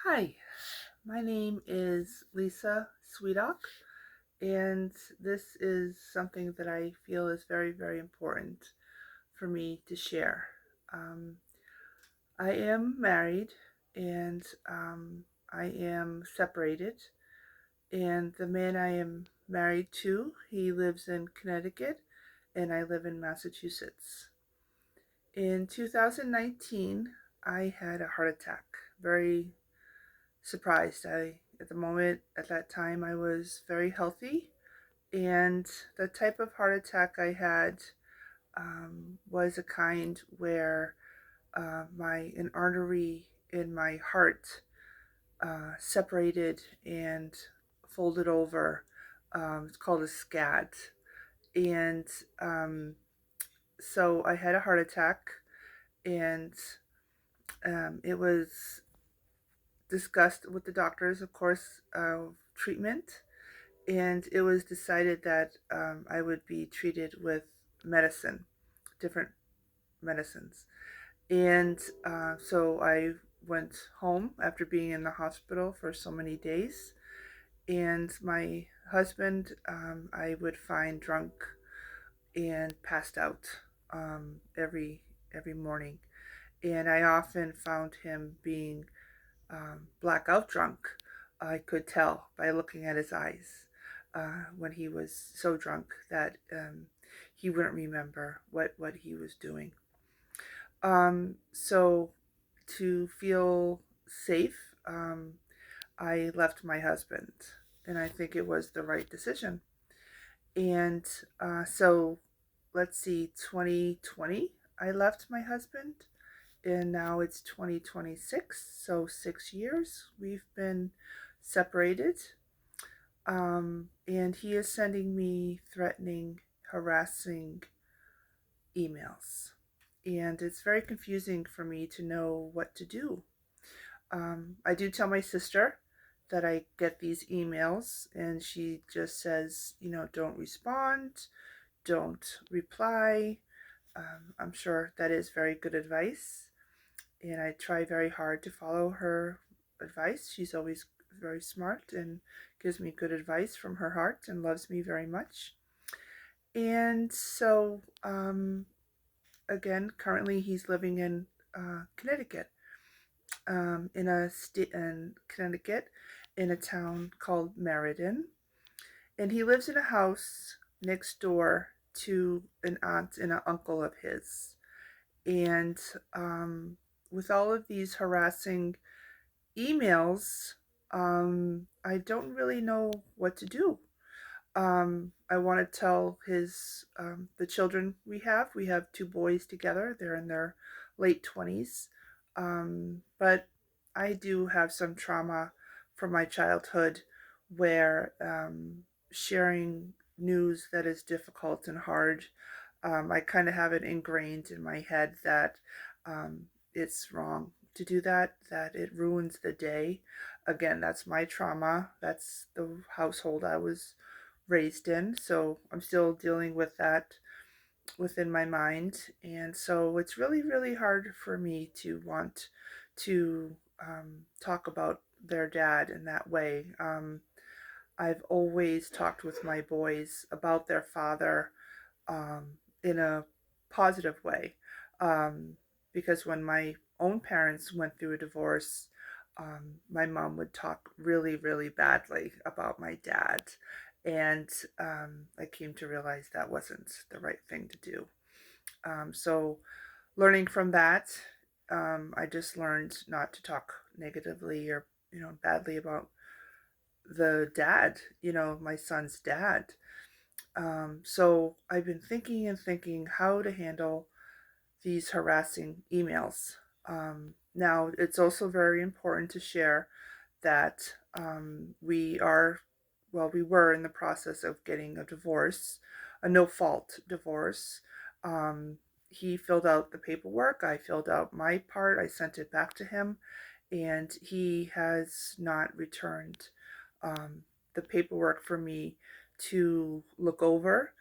Hi, my name is Lisa Sweedock, and this is something that I feel is very, very important for me to share. Um, I am married and I am separated, and the man I am married to, he lives in Connecticut, and I live in Massachusetts. In 2019, I had a heart attack. Very surprised. At the moment, at that time, I was very healthy, and the type of heart attack I had was a kind where an artery in my heart separated and folded over. It's called a SCAD, and um, so I had a heart attack, and it was discussed with the doctors, of course, treatment, and it was decided that I would be treated with medicine, different medicines. And so I went home after being in the hospital for so many days. And my husband, I would find drunk and passed out every morning. And I often found him being blackout drunk. I could tell by looking at his eyes when he was so drunk that he wouldn't remember what he was doing. So to feel safe, I left my husband, and I think it was the right decision. And so let's see, 2020, I left my husband, and now it's 2026, so 6 years we've been separated. And he is sending me threatening, harassing emails. And it's very confusing for me to know what to do. I do tell my sister that I get these emails, and she just says, don't respond, don't reply. I'm sure that is very good advice, and I try very hard to follow her advice. She's always very smart and gives me good advice from her heart and loves me very much. And so, again, currently he's living in Connecticut, in Connecticut, in a town called Meriden, and he lives in a house next door to an aunt and an uncle of his. And with all of these harassing emails, I don't really know what to do. I want to tell the children we have. We have two boys together. They're in their late 20s. But I do have some trauma from my childhood where sharing news that is difficult and hard, I kind of have it ingrained in my head that it's wrong to do that, that it ruins the day. Again, that's my trauma. That's the household I was raised in. So I'm still dealing with that within my mind. And so it's really, really hard for me to want to talk about their dad in that way. I've always talked with my boys about their father in a positive way. Um, because when my own parents went through a divorce, my mom would talk really, really badly about my dad. And I came to realize that wasn't the right thing to do. So, learning from that, I just learned not to talk negatively or badly about the dad, my son's dad. So I've been thinking and thinking how to handle these harassing emails. Now, it's also very important to share that we were in the process of getting a divorce, a no fault divorce. Um, he filled out the paperwork, I filled out my part, I sent it back to him, and he has not returned the paperwork for me to look over.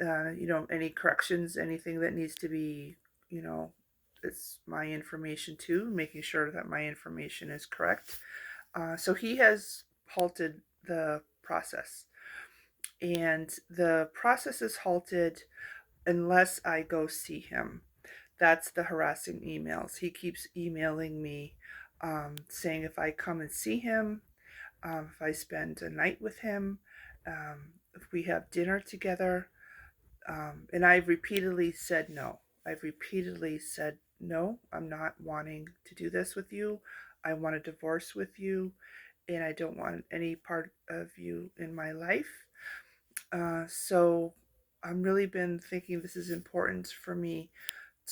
Any corrections, anything that needs to be, it's my information too, making sure that my information is correct. So he has halted the process. And the process is halted unless I go see him. That's the harassing emails. He keeps emailing me saying if I come and see him, if I spend a night with him, if we have dinner together. And I've repeatedly said no. I've repeatedly said no, I'm not wanting to do this with you. I want a divorce with you, and I don't want any part of you in my life. So I'm really been thinking this is important for me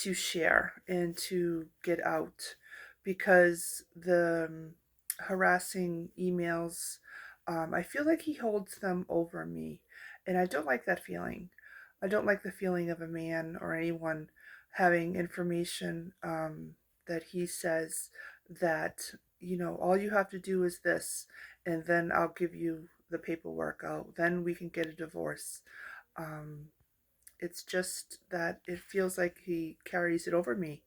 to share and to get out because the harassing emails, I feel like he holds them over me, and I don't like that feeling. I don't like the feeling of a man or anyone having information that he says that, all you have to do is this, and then I'll give you the paperwork. Then we can get a divorce. Um, it's just that it feels like he carries it over me,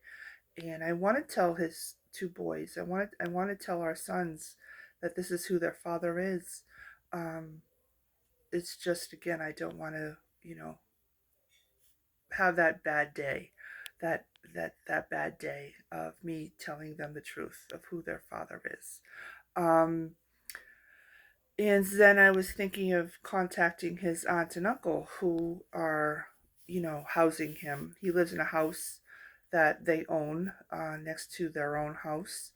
and I want to tell his two boys. I want to tell our sons that this is who their father is. Um, it's just, again, I don't want to have that bad day, that that bad day of me telling them the truth of who their father is. Um, And then I was thinking of contacting his aunt and uncle who are, housing him. He lives in a house that they own next to their own house.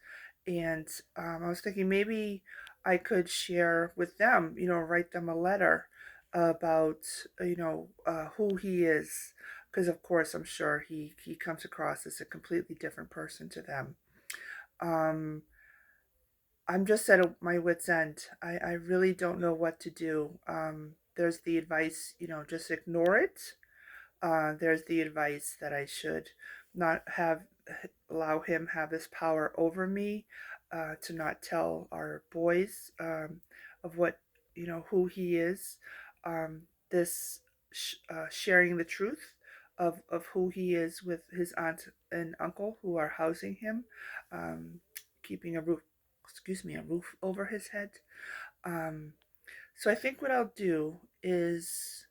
And I was thinking maybe I could share with them, write them a letter about, who he is. Because, of course, I'm sure he comes across as a completely different person to them. Um, I'm just at my wit's end. I really don't know what to do. There's the advice, just ignore it. There's the advice that I should not allow him have this power over me, to not tell our boys of what, who he is. This sharing the truth of who he is with his aunt and uncle who are housing him, um, keeping a roof over his head. Um, so I think what I'll do is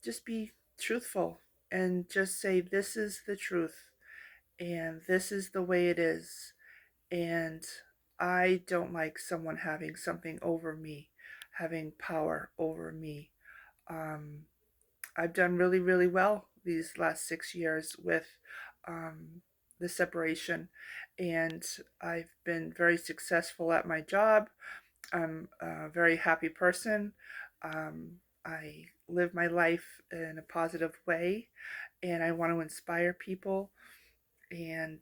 just be truthful and just say, this is the truth and this is the way it is. And I don't like someone having something over me, having power over me. Um, I've done really, really well these last 6 years with the separation, and I've been very successful at my job. I'm a very happy person. I live my life in a positive way, and I want to inspire people and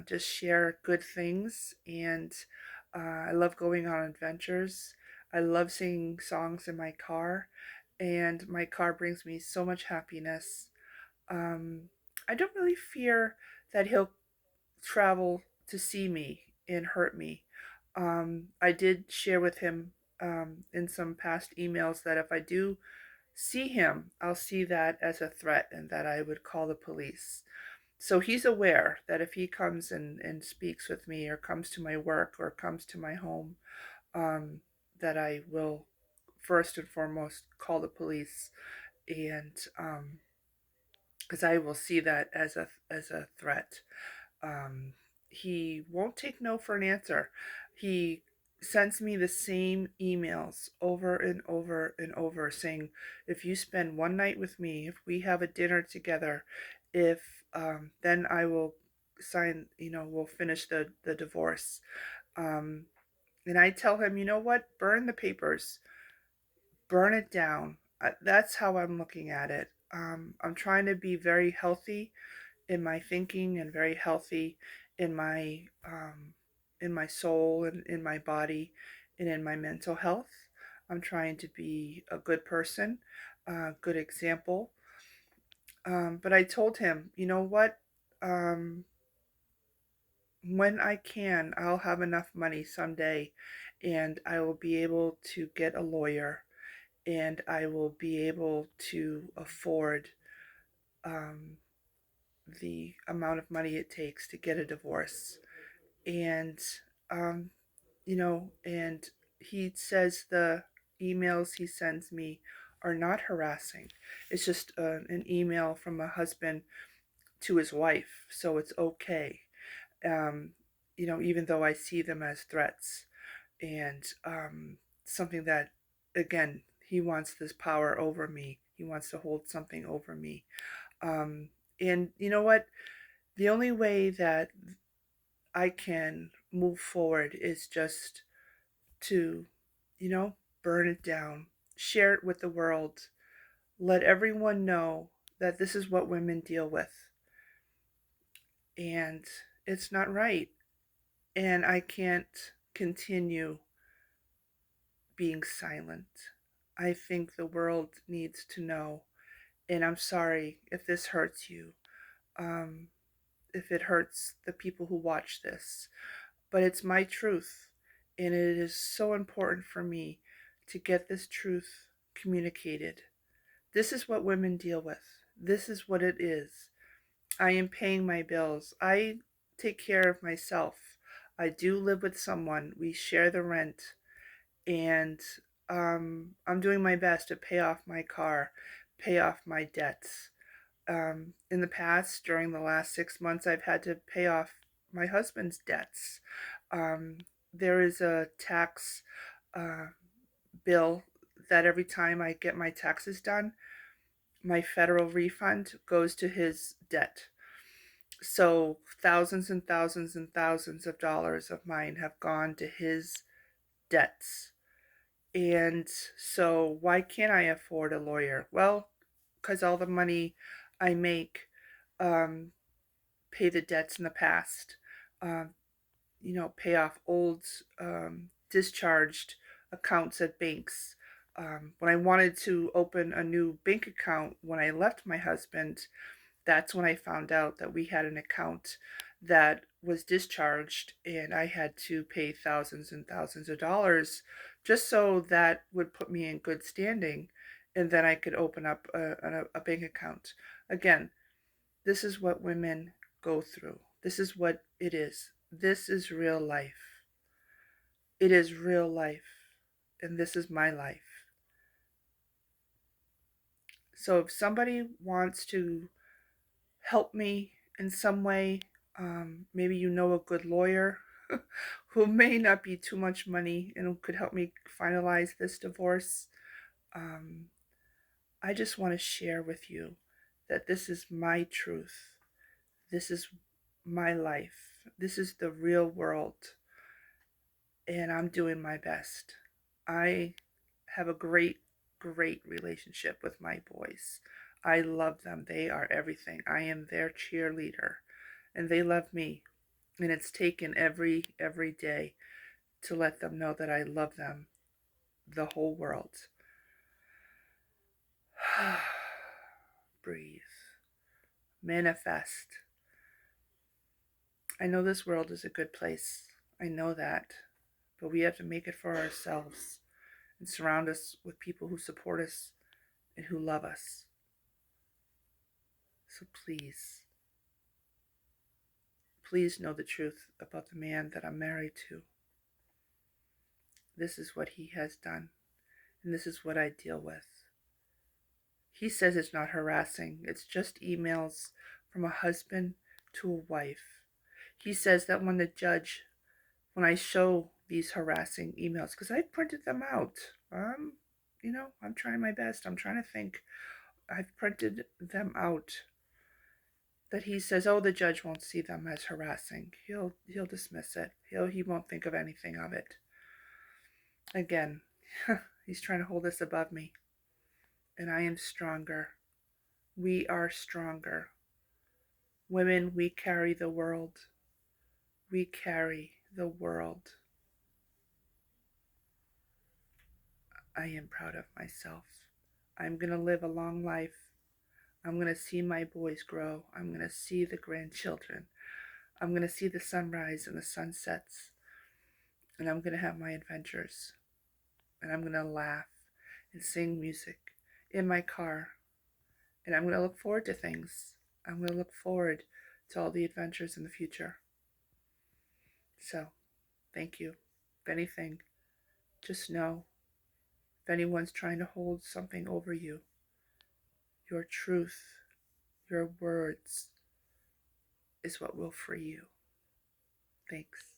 just share good things. And I love going on adventures. I love singing songs in my car, and my car brings me so much happiness. Um, I don't really fear that he'll travel to see me and hurt me. I did share with him in some past emails that if I do see him, I'll see that as a threat and that I would call the police. So he's aware that if he comes and speaks with me or comes to my work or comes to my home, um, that I will first and foremost call the police, and because I will see that as a threat. Um, he won't take no for an answer. He sends me the same emails over and over and over saying, if you spend one night with me, if we have a dinner together, if then I will sign, we'll finish the divorce. Um, and I tell him, you know what, burn the papers, burn it down. That's how I'm looking at it. I'm trying to be very healthy in my thinking and very healthy in my soul and in my body and in my mental health. I'm trying to be a good person, a good example. But I told him, you know what? Um, when I can, I'll have enough money someday and I will be able to get a lawyer and I will be able to afford um, the amount of money it takes to get a divorce. And um, and he says the emails he sends me are not harassing. It's just an email from a husband to his wife, so it's okay. Um, even though I see them as threats and something that, again, he wants this power over me. He wants to hold something over me. Um, and you know what? The only way that I can move forward is just to, you know, burn it down, share it with the world, let everyone know that this is what women deal with. And it's not right. And I can't continue being silent. I think the world needs to know. And I'm sorry if this hurts you, um, if it hurts the people who watch this, but it's my truth. And it is so important for me to get this truth communicated. This is what women deal with. This is what it is. I am paying my bills. I take care of myself. I do live with someone. We share the rent. And I'm doing my best to pay off my car, pay off my debts. In the past, during the last 6 months, I've had to pay off my husband's debts. Um, there is a tax uh, bill that every time I get my taxes done, my federal refund goes to his debt. So thousands and thousands and thousands of dollars of mine have gone to his debts. And so why can't I afford a lawyer? Well, because all the money I make um, pay the debts in the past, um, pay off old discharged accounts at banks. When I wanted to open a new bank account when I left my husband, that's when I found out that we had an account that was discharged and I had to pay thousands and thousands of dollars just so that would put me in good standing and then I could open up a bank account. Again, this is what women go through. This is what it is. This is real life. It is real life. And this is my life. So if somebody wants to help me in some way, maybe you know a good lawyer who may not be too much money and who could help me finalize this divorce. Um, I just want to share with you that this is my truth. This is my life. This is the real world. And I'm doing my best. I have a great, great relationship with my boys. I love them. They are everything. I am their cheerleader and they love me. And it's taken every day to let them know that I love them, the whole world. Breathe. Manifest. I know this world is a good place. I know that. But we have to make it for ourselves and surround us with people who support us and who love us. So please, please know the truth about the man that I'm married to. This is what he has done, and this is what I deal with. He says it's not harassing, it's just emails from a husband to a wife. He says that when I show these harassing emails, because I printed them out, I'm trying my best. I'm trying to think. I've printed them out. That he says, oh, the judge won't see them as harassing. He'll dismiss it. He won't think of anything of it. Again, he's trying to hold us above me. And I am stronger. We are stronger. Women, we carry the world. We carry the world. I am proud of myself. I'm going to live a long life. I'm going to see my boys grow. I'm going to see the grandchildren. I'm going to see the sunrise and the sunsets. And I'm going to have my adventures. And I'm going to laugh and sing music in my car. And I'm going to look forward to things. I'm going to look forward to all the adventures in the future. So, Thank you. If anything, just know if anyone's trying to hold something over you, your truth, your words is what will free you. Thanks.